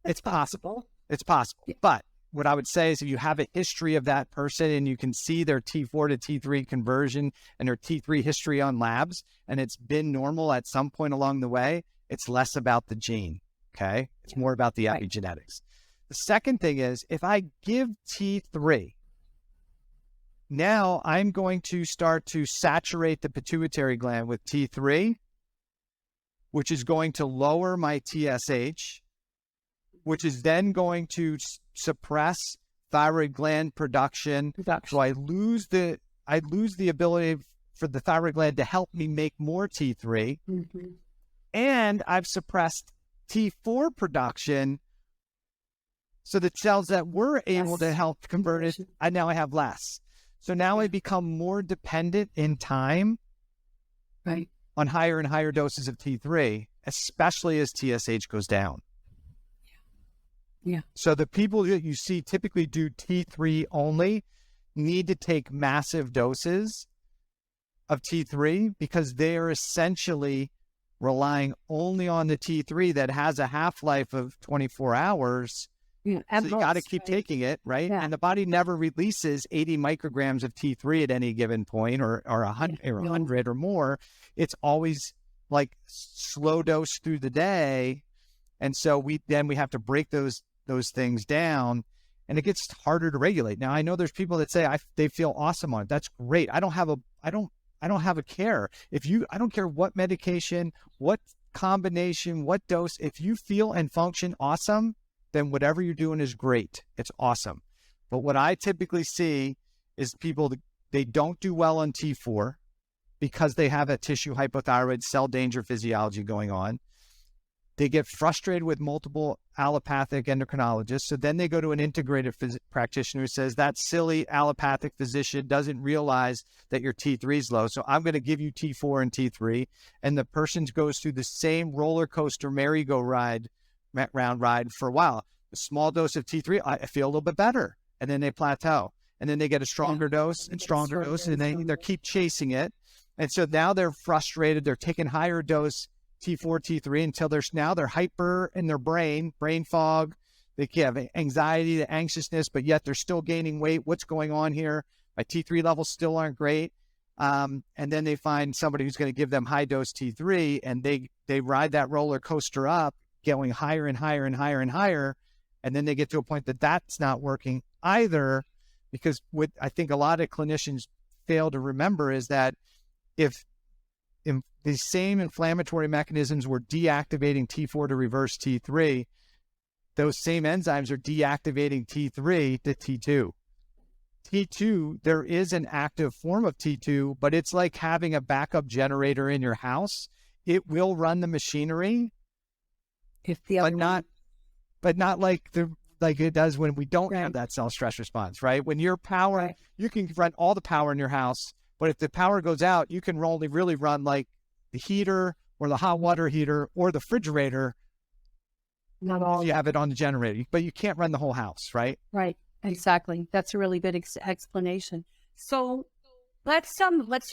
It's possible. It's possible. Yeah. But what I would say is if you have a history of that person and you can see their T4 to T3 conversion and their T3 history on labs, and it's been normal at some point along the way, it's less about the gene, okay? It's more about the epigenetics. The second thing is if I give T3, now I'm going to start to saturate the pituitary gland with T3, which is going to lower my TSH, which is then going to suppress thyroid gland production. So I lose the ability for the thyroid gland to help me make more T3. Mm-hmm. And I've suppressed T4 production. So the cells that were able to help convert it, I have less. So now I become more dependent in time on higher and higher doses of T3, especially as TSH goes down. Yeah. So the people that you see typically do T3 only need to take massive doses of T3 because they are essentially relying only on the T3 that has a half-life of 24 hours. Yeah, so you got to keep taking it, right? Yeah. And the body never releases 80 micrograms of T3 at any given point or 100 or more. It's always like slow dose through the day. And so we have to break those things down. and it gets harder to regulate. Now, I know there's people that say they feel awesome on it. That's great. I don't have a care. I don't care what medication, what combination, what dose, if you feel and function awesome, then whatever you're doing is great. It's awesome. But what I typically see is people, they don't do well on T4 because they have a tissue hypothyroid cell danger physiology going on. They get frustrated with multiple allopathic endocrinologists. So then they go to an integrative practitioner who says, that silly allopathic physician doesn't realize that your T3 is low. So I'm going to give you T4 and T3. And the person goes through the same roller coaster merry-go-round ride for a while. A small dose of T3, I feel a little bit better. And then they plateau. And then they get a stronger dose and stronger dose, and they keep chasing it. And so now they're frustrated. They're taking higher dose T4, T3 until they're hyper in their brain fog. They have anxiety, the anxiousness, but yet they're still gaining weight. What's going on here? My T3 levels still aren't great. And then they find somebody who's going to give them high dose T3, and they ride that roller coaster up, going higher and higher and higher and higher. And then they get to a point that that's not working either, because what I think a lot of clinicians fail to remember is that if the same inflammatory mechanisms were deactivating T4 to reverse T3, those same enzymes are deactivating T3 to T2. T2, there is an active form of T2, but it's like having a backup generator in your house. It will run the machinery, but not like it does when we don't have that cell stress response, right? When your power, you can run all the power in your house, but if the power goes out, you can only really run like the heater or the hot water heater or the refrigerator. Not all. You have it on the generator, but you can't run the whole house, right? Right. Exactly. That's a really good explanation. So let's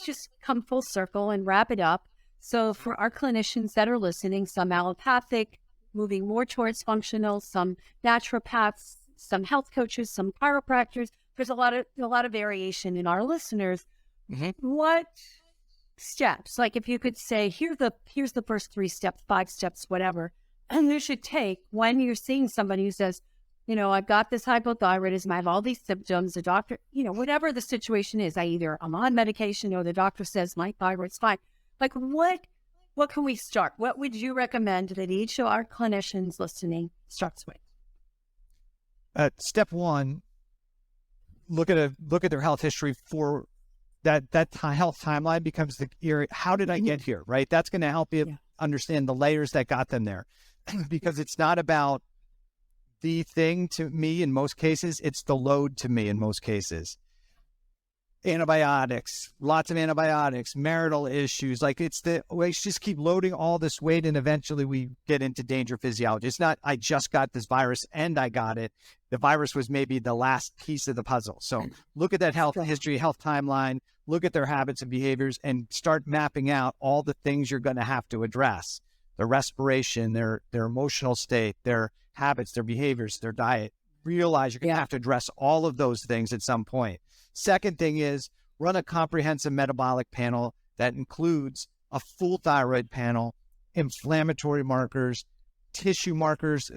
just come full circle and wrap it up. So for our clinicians that are listening, some allopathic, moving more towards functional, some naturopaths, some health coaches, some chiropractors. There's a lot of variation in our listeners. Mm-hmm. What steps, like if you could say, here's the first 3 steps, 5 steps, whatever, and you should take when you're seeing somebody who says, I've got this hypothyroidism, I have all these symptoms, the doctor, whatever the situation is, I'm on medication or the doctor says my thyroid's fine. Like what can we start? What would you recommend that each of our clinicians listening starts with? Step 1, look at their health history for that health timeline becomes the area. How did I get here? Right. That's going to help you understand the layers that got them there, because it's not about the thing to me in most cases. It's the load to me in most cases. Antibiotics, lots of antibiotics, marital issues. Like we just keep loading all this weight, and eventually we get into danger physiology. It's not, I just got this virus and I got it. The virus was maybe the last piece of the puzzle. So look at that health history, health timeline, look at their habits and behaviors, and start mapping out all the things you're going to have to address. Their respiration, their emotional state, their habits, their behaviors, their diet. Realize you're going to have to address all of those things at some point. Second thing is run a comprehensive metabolic panel that includes a full thyroid panel, inflammatory markers, tissue markers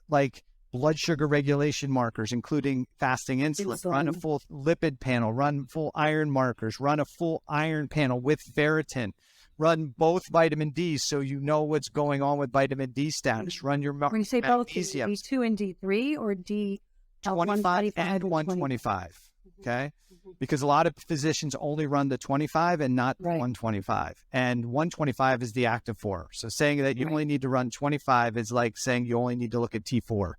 like blood sugar regulation markers, including fasting insulin. Run a full lipid panel, run full iron markers, run a full iron panel with ferritin, run both vitamin D so you know what's going on with vitamin D status. Run your when you say both, D2 and D3 or D25 and 125. Okay. Because a lot of physicians only run the 25 and not 125. And 125 is the active form. So saying that you only need to run 25 is like saying you only need to look at T4.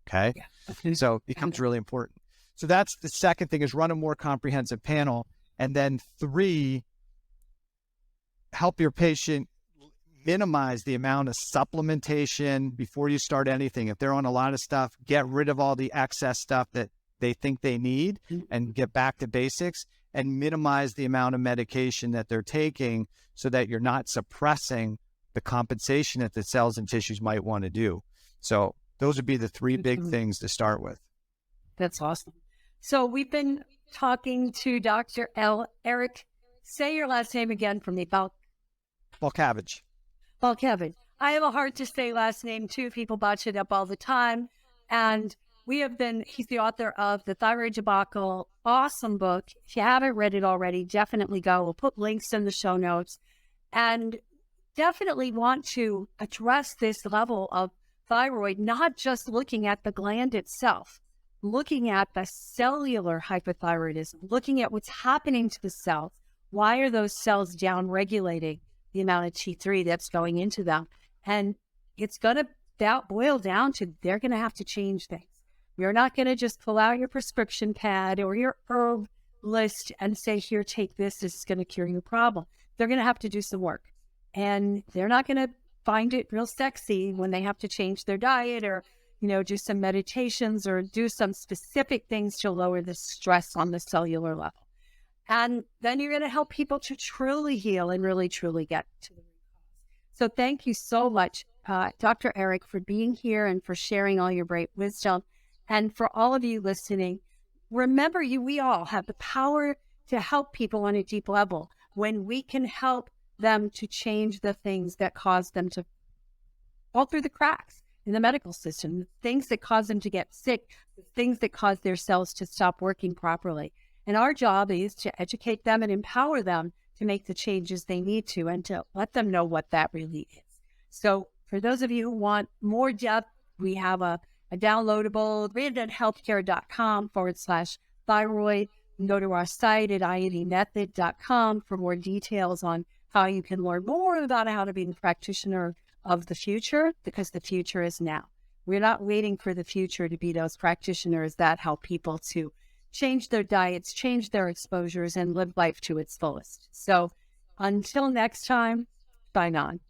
Okay. Yeah. So it becomes really important. So that's the second thing, is run a more comprehensive panel. And then 3, help your patient minimize the amount of supplementation before you start anything. If they're on a lot of stuff, get rid of all the excess stuff that they think they need and get back to basics, and minimize the amount of medication that they're taking so that you're not suppressing the compensation that the cells and tissues might want to do. So those would be the 3 big things to start with. That's awesome. So we've been talking to Dr. Eric. Say your last name again for me. Balkavage. Balkavage. I have a hard to say last name too. People botch it up all the time. And he's the author of The Thyroid Debacle. Awesome book. If you haven't read it already, definitely go. We'll put links in the show notes. And definitely want to address this level of thyroid, not just looking at the gland itself, looking at the cellular hypothyroidism, looking at what's happening to the cells. Why are those cells down-regulating the amount of T3 that's going into them? And it's going to boil down to they're going to have to change things. You're not going to just pull out your prescription pad or your herb list and say, here, take this. This is going to cure your problem. They're going to have to do some work. And they're not going to find it real sexy when they have to change their diet or, do some meditations or do some specific things to lower the stress on the cellular level. And then you're going to help people to truly heal and really, truly get to the root cause. So thank you so much, Dr. Eric, for being here and for sharing all your great wisdom. And for all of you listening, remember we all have the power to help people on a deep level when we can help them to change the things that cause them to fall through the cracks in the medical system, the things that cause them to get sick, the things that cause their cells to stop working properly. And our job is to educate them and empower them to make the changes they need to and to let them know what that really is. So for those of you who want more depth, we have a downloadable, reinventhealthcare.com/thyroid. Go to our site at iodmethod.com for more details on how you can learn more about how to be the practitioner of the future, because the future is now. We're not waiting for the future to be those practitioners that help people to change their diets, change their exposures, and live life to its fullest. So until next time, bye, non.